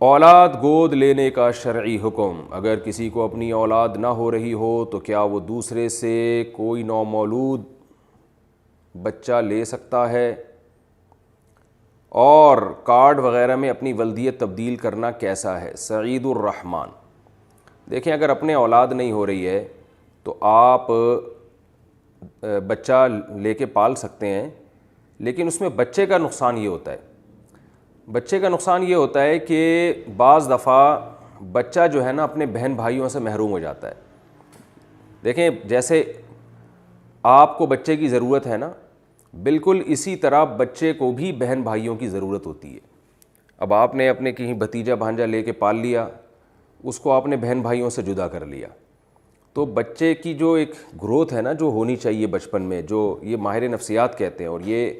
اولاد گود لینے کا شرعی حکم، اگر کسی کو اپنی اولاد نہ ہو رہی ہو تو کیا وہ دوسرے سے کوئی نومولود بچہ لے سکتا ہے؟ اور کارڈ وغیرہ میں اپنی ولدیت تبدیل کرنا کیسا ہے؟ سعید الرحمن، دیکھیں اگر اپنے اولاد نہیں ہو رہی ہے تو آپ بچہ لے کے پال سکتے ہیں، لیکن اس میں بچے کا نقصان یہ ہوتا ہے کہ بعض دفعہ بچہ جو ہے نا اپنے بہن بھائیوں سے محروم ہو جاتا ہے۔ دیکھیں جیسے آپ کو بچے کی ضرورت ہے نا، بالکل اسی طرح بچے کو بھی بہن بھائیوں کی ضرورت ہوتی ہے۔ اب آپ نے اپنے کہیں بھتیجا بھانجا لے کے پال لیا، اس کو آپ نے بہن بھائیوں سے جدا کر لیا، تو بچے کی جو ایک گروتھ ہے نا جو ہونی چاہیے بچپن میں، جو یہ ماہر نفسیات کہتے ہیں، اور یہ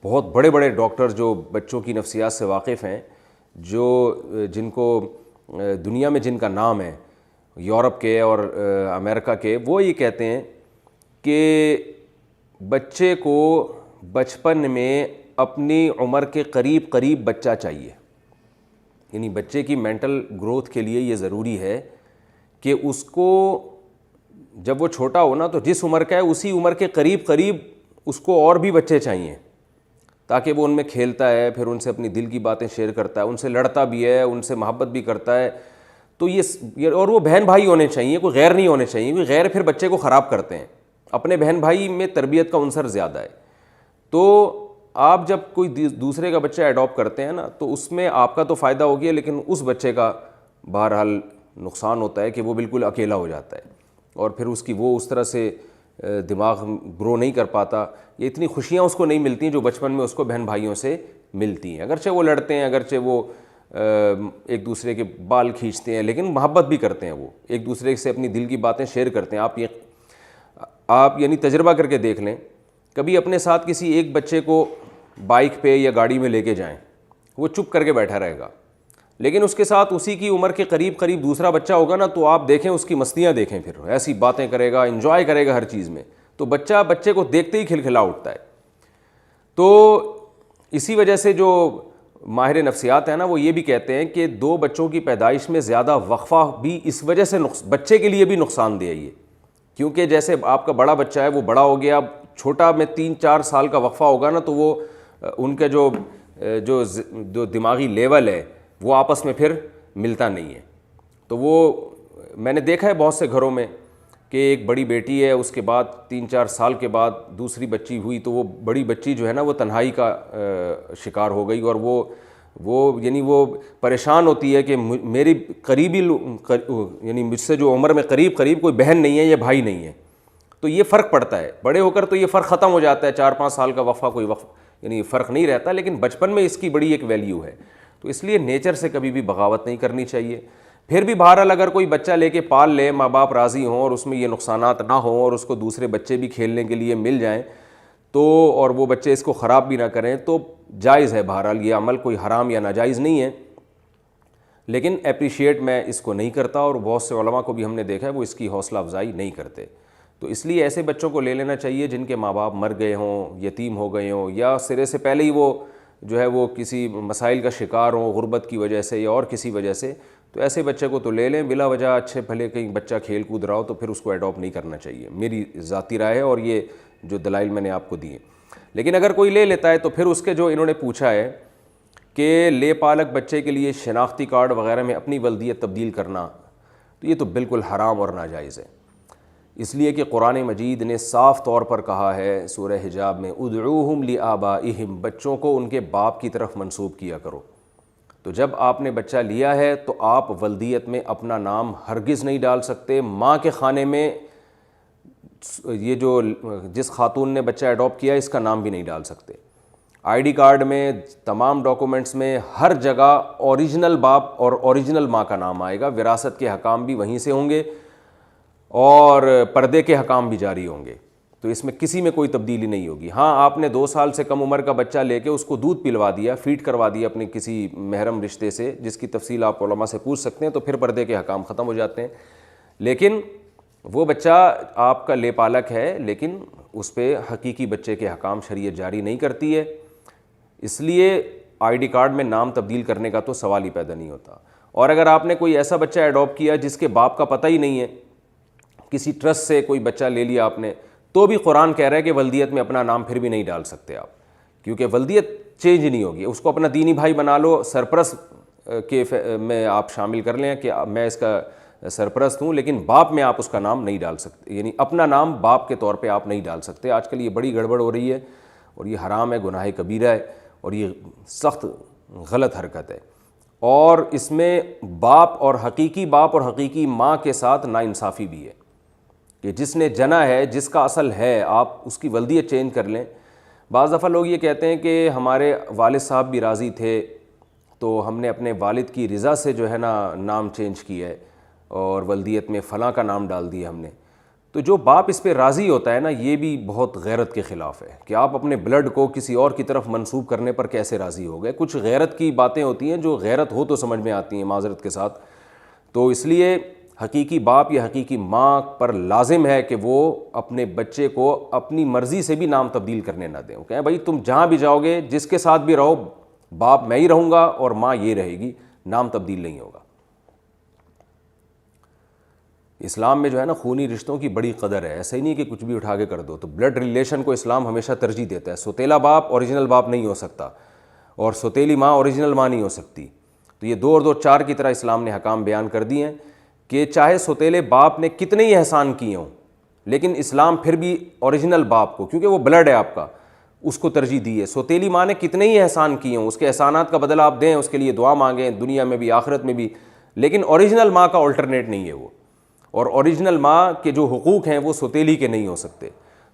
بہت بڑے بڑے ڈاکٹر جو بچوں کی نفسیات سے واقف ہیں، جن کو دنیا میں جن کا نام ہے، یورپ کے اور امریکہ کے، وہ یہ کہتے ہیں کہ بچے کو بچپن میں اپنی عمر کے قریب قریب بچہ چاہیے، یعنی بچے کی مینٹل گروتھ کے لیے یہ ضروری ہے کہ اس کو جب وہ چھوٹا ہو نا تو جس عمر کا ہے اسی عمر کے قریب قریب اس کو اور بھی بچے چاہیے، تاکہ وہ ان میں کھیلتا ہے، پھر ان سے اپنی دل کی باتیں شیئر کرتا ہے، ان سے لڑتا بھی ہے، ان سے محبت بھی کرتا ہے۔ تو یہ اور وہ بہن بھائی ہونے چاہیے، کوئی غیر نہیں ہونے چاہیے، کوئی غیر پھر بچے کو خراب کرتے ہیں۔ اپنے بہن بھائی میں تربیت کا عنصر زیادہ ہے۔ تو آپ جب کوئی دوسرے کا بچہ ایڈاپٹ کرتے ہیں نا تو اس میں آپ کا تو فائدہ ہو گیا، لیکن اس بچے کا بہرحال نقصان ہوتا ہے کہ وہ بالکل اکیلا ہو جاتا ہے، اور پھر وہ اس طرح سے دماغ گرو نہیں کر پاتا، یہ اتنی خوشیاں اس کو نہیں ملتی ہیں جو بچپن میں اس کو بہن بھائیوں سے ملتی ہیں۔ اگرچہ وہ لڑتے ہیں، اگرچہ وہ ایک دوسرے کے بال کھینچتے ہیں، لیکن محبت بھی کرتے ہیں، وہ ایک دوسرے سے اپنی دل کی باتیں شیئر کرتے ہیں۔ آپ یعنی تجربہ کر کے دیکھ لیں، کبھی اپنے ساتھ کسی ایک بچے کو بائک پہ یا گاڑی میں لے کے جائیں، وہ چپ کر کے بیٹھا رہے گا، لیکن اس کے ساتھ اسی کی عمر کے قریب قریب دوسرا بچہ ہوگا نا تو آپ دیکھیں اس کی مستیاں دیکھیں، پھر ایسی باتیں کرے گا، انجوائے کرے گا ہر چیز میں، تو بچے کو دیکھتے ہی کھلکھلا اٹھتا ہے۔ تو اسی وجہ سے جو ماہر نفسیات ہیں نا وہ یہ بھی کہتے ہیں کہ دو بچوں کی پیدائش میں زیادہ وقفہ بھی اس وجہ سے بچے کے لیے بھی نقصان دہ ہے یہ، کیونکہ جیسے آپ کا بڑا بچہ ہے وہ بڑا ہو گیا، چھوٹا میں 3-4 سال کا وقفہ ہوگا نا تو وہ ان کے جو دماغی لیول ہے وہ آپس میں پھر ملتا نہیں ہے۔ تو وہ میں نے دیکھا ہے بہت سے گھروں میں کہ ایک بڑی بیٹی ہے، اس کے بعد 3-4 سال کے بعد دوسری بچی ہوئی تو وہ بڑی بچی جو ہے نا وہ تنہائی کا شکار ہو گئی، اور وہ پریشان ہوتی ہے کہ میری قریبی یعنی مجھ سے جو عمر میں قریب کوئی بہن نہیں ہے یا بھائی نہیں ہے۔ تو یہ فرق پڑتا ہے، بڑے ہو کر تو یہ فرق ختم ہو جاتا ہے، 4-5 سال کا وقفہ کوئی یعنی فرق نہیں رہتا، لیکن بچپن میں اس کی بڑی ایک ویلیو ہے۔ تو اس لیے نیچر سے کبھی بھی بغاوت نہیں کرنی چاہیے۔ پھر بھی بہرحال اگر کوئی بچہ لے کے پال لے، ماں باپ راضی ہوں اور اس میں یہ نقصانات نہ ہوں اور اس کو دوسرے بچے بھی کھیلنے کے لیے مل جائیں تو، اور وہ بچے اس کو خراب بھی نہ کریں تو جائز ہے، بہرحال یہ عمل کوئی حرام یا ناجائز نہیں ہے، لیکن اپریشیٹ میں اس کو نہیں کرتا، اور بہت سے علماء کو بھی ہم نے دیکھا ہے وہ اس کی حوصلہ افزائی نہیں کرتے۔ تو اس لیے ایسے بچوں کو لے لینا چاہیے جن کے ماں باپ مر گئے ہوں، یتیم ہو گئے ہوں، یا سرے سے پہلے ہی وہ جو ہے وہ کسی مسائل کا شکار ہوں، غربت کی وجہ سے یا اور کسی وجہ سے، تو ایسے بچے کو تو لے لیں بلا وجہ، اچھے بھلے کہیں بچہ کھیل کود رہا ہو تو پھر اس کو ایڈاپٹ نہیں کرنا چاہیے، میری ذاتی رائے ہے، اور یہ جو دلائل میں نے آپ کو دیے۔ لیکن اگر کوئی لے لیتا ہے تو پھر اس کے جو انہوں نے پوچھا ہے کہ لے پالک بچے کے لیے شناختی کارڈ وغیرہ میں اپنی ولدیت تبدیل کرنا، تو یہ تو بالکل حرام اور ناجائز ہے، اس لیے کہ قرآن مجید نے صاف طور پر کہا ہے سورہ حجاب میں، ادعوہم لآبائہم، بچوں کو ان کے باپ کی طرف منسوب کیا کرو۔ تو جب آپ نے بچہ لیا ہے تو آپ ولدیت میں اپنا نام ہرگز نہیں ڈال سکتے، ماں کے خانے میں یہ جو جس خاتون نے بچہ ایڈاپٹ کیا اس کا نام بھی نہیں ڈال سکتے۔ آئی ڈی کارڈ میں، تمام ڈاکومنٹس میں ہر جگہ اوریجنل باپ اور اوریجنل ماں کا نام آئے گا، وراثت کے حکام بھی وہیں سے ہوں گے اور پردے کے حکام بھی جاری ہوں گے، تو اس میں کسی میں کوئی تبدیلی نہیں ہوگی۔ ہاں آپ نے 2 سال سے کم عمر کا بچہ لے کے اس کو دودھ پلوا دیا، فیڈ کروا دیا اپنے کسی محرم رشتے سے، جس کی تفصیل آپ علماء سے پوچھ سکتے ہیں، تو پھر پردے کے حکام ختم ہو جاتے ہیں، لیکن وہ بچہ آپ کا لے پالک ہے، لیکن اس پہ حقیقی بچے کے حکام شریعت جاری نہیں کرتی ہے۔ اس لیے آئی ڈی کارڈ میں نام تبدیل کرنے کا تو سوال ہی پیدا نہیں ہوتا. اور اگر آپ نے کوئی ایسا بچہ ایڈاپٹ کیا جس کے باپ کا پتہ ہی نہیں ہے, کسی ٹرسٹ سے کوئی بچہ لے لیا آپ نے, تو بھی قرآن کہہ رہا ہے کہ ولدیت میں اپنا نام پھر بھی نہیں ڈال سکتے آپ, کیونکہ ولدیت چینج نہیں ہوگی. اس کو اپنا دینی بھائی بنا لو, سرپرست کے میں آپ شامل کر لیں کہ میں اس کا سرپرست ہوں, لیکن باپ میں آپ اس کا نام نہیں ڈال سکتے, یعنی اپنا نام باپ کے طور پہ آپ نہیں ڈال سکتے. آج کل یہ بڑی گڑبڑ ہو رہی ہے اور یہ حرام ہے, گناہ کبیرہ ہے اور یہ سخت غلط حرکت ہے. اور اس میں باپ اور حقیقی ماں کے ساتھ ناانصافی بھی ہے کہ جس نے جنا ہے, جس کا اصل ہے, آپ اس کی ولدیت چینج کر لیں. بعض دفعہ لوگ یہ کہتے ہیں کہ ہمارے والد صاحب بھی راضی تھے تو ہم نے اپنے والد کی رضا سے جو ہے نا نام چینج کیا ہے اور ولدیت میں فلاں کا نام ڈال دیا ہم نے. تو جو باپ اس پہ راضی ہوتا ہے نا, یہ بھی بہت غیرت کے خلاف ہے کہ آپ اپنے بلڈ کو کسی اور کی طرف منسوب کرنے پر کیسے راضی ہو گئے. کچھ غیرت کی باتیں ہوتی ہیں جو غیرت ہو تو سمجھ میں آتی ہیں معذرت کے ساتھ. تو اس لیے حقیقی باپ یا حقیقی ماں پر لازم ہے کہ وہ اپنے بچے کو اپنی مرضی سے بھی نام تبدیل کرنے نہ دیں. وہ کہیں بھائی تم جہاں بھی جاؤ گے, جس کے ساتھ بھی رہو, باپ میں ہی رہوں گا اور ماں یہ رہے گی, نام تبدیل نہیں ہوگا. اسلام میں جو ہے نا خونی رشتوں کی بڑی قدر ہے, ایسا ہی نہیں کہ کچھ بھی اٹھا کے کر دو. تو بلڈ ریلیشن کو اسلام ہمیشہ ترجیح دیتا ہے. سوتیلا باپ اوریجنل باپ نہیں ہو سکتا اور سوتیلی ماں اوریجنل ماں نہیں ہو سکتی. تو یہ 2 اور 2 4 کی طرح اسلام نے حکام بیان کر دیے ہیں کہ چاہے سوتیلے باپ نے کتنے ہی احسان کیے ہوں, لیکن اسلام پھر بھی اوریجنل باپ کو, کیونکہ وہ بلڈ ہے آپ کا, اس کو ترجیح دی ہے. سوتیلی ماں نے کتنے ہی احسان کیے ہوں, اس کے احسانات کا بدلہ آپ دیں, اس کے لیے دعا مانگیں دنیا میں بھی آخرت میں بھی, لیکن اوریجنل ماں کا الٹرنیٹ نہیں ہے وہ. اور اوریجنل ماں کے جو حقوق ہیں وہ سوتیلی کے نہیں ہو سکتے.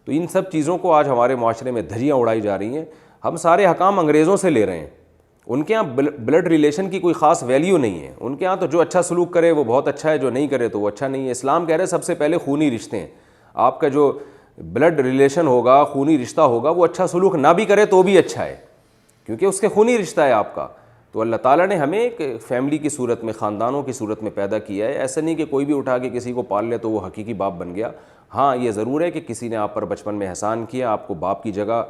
تو ان سب چیزوں کو آج ہمارے معاشرے میں دھجیاں اڑائی جا رہی ہیں. ہم سارے حکام انگریزوں سے لے رہے ہیں. ان کے ہاں بلڈ ریلیشن کی کوئی خاص ویلیو نہیں ہے. ان کے ہاں تو جو اچھا سلوک کرے وہ بہت اچھا ہے, جو نہیں کرے تو وہ اچھا نہیں ہے. اسلام کہہ رہے سب سے پہلے خونی رشتے ہیں. آپ کا جو بلڈ ریلیشن ہوگا, خونی رشتہ ہوگا, وہ اچھا سلوک نہ بھی کرے تو بھی اچھا ہے, کیونکہ اس کے خونی رشتہ ہے آپ کا. تو اللہ تعالیٰ نے ہمیں ایک فیملی کی صورت میں, خاندانوں کی صورت میں پیدا کیا ہے. ایسا نہیں کہ کوئی بھی اٹھا کے کسی کو پال لے تو وہ حقیقی باپ بن گیا. ہاں یہ ضرور ہے کہ کسی نے آپ پر بچپن میں احسان کیا, آپ کو باپ کی جگہ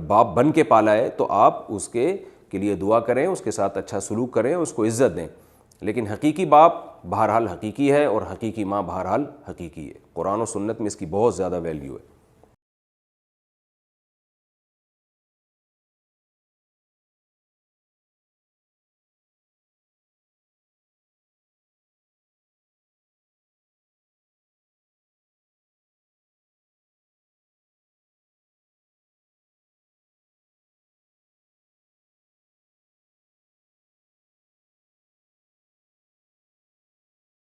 باپ بن کے پالا ہے, تو آپ اس کے لیے دعا کریں, اس کے ساتھ اچھا سلوک کریں, اس کو عزت دیں. لیکن حقیقی باپ بہرحال حقیقی ہے اور حقیقی ماں بہرحال حقیقی ہے. قرآن و سنت میں اس کی بہت زیادہ ویلیو ہے.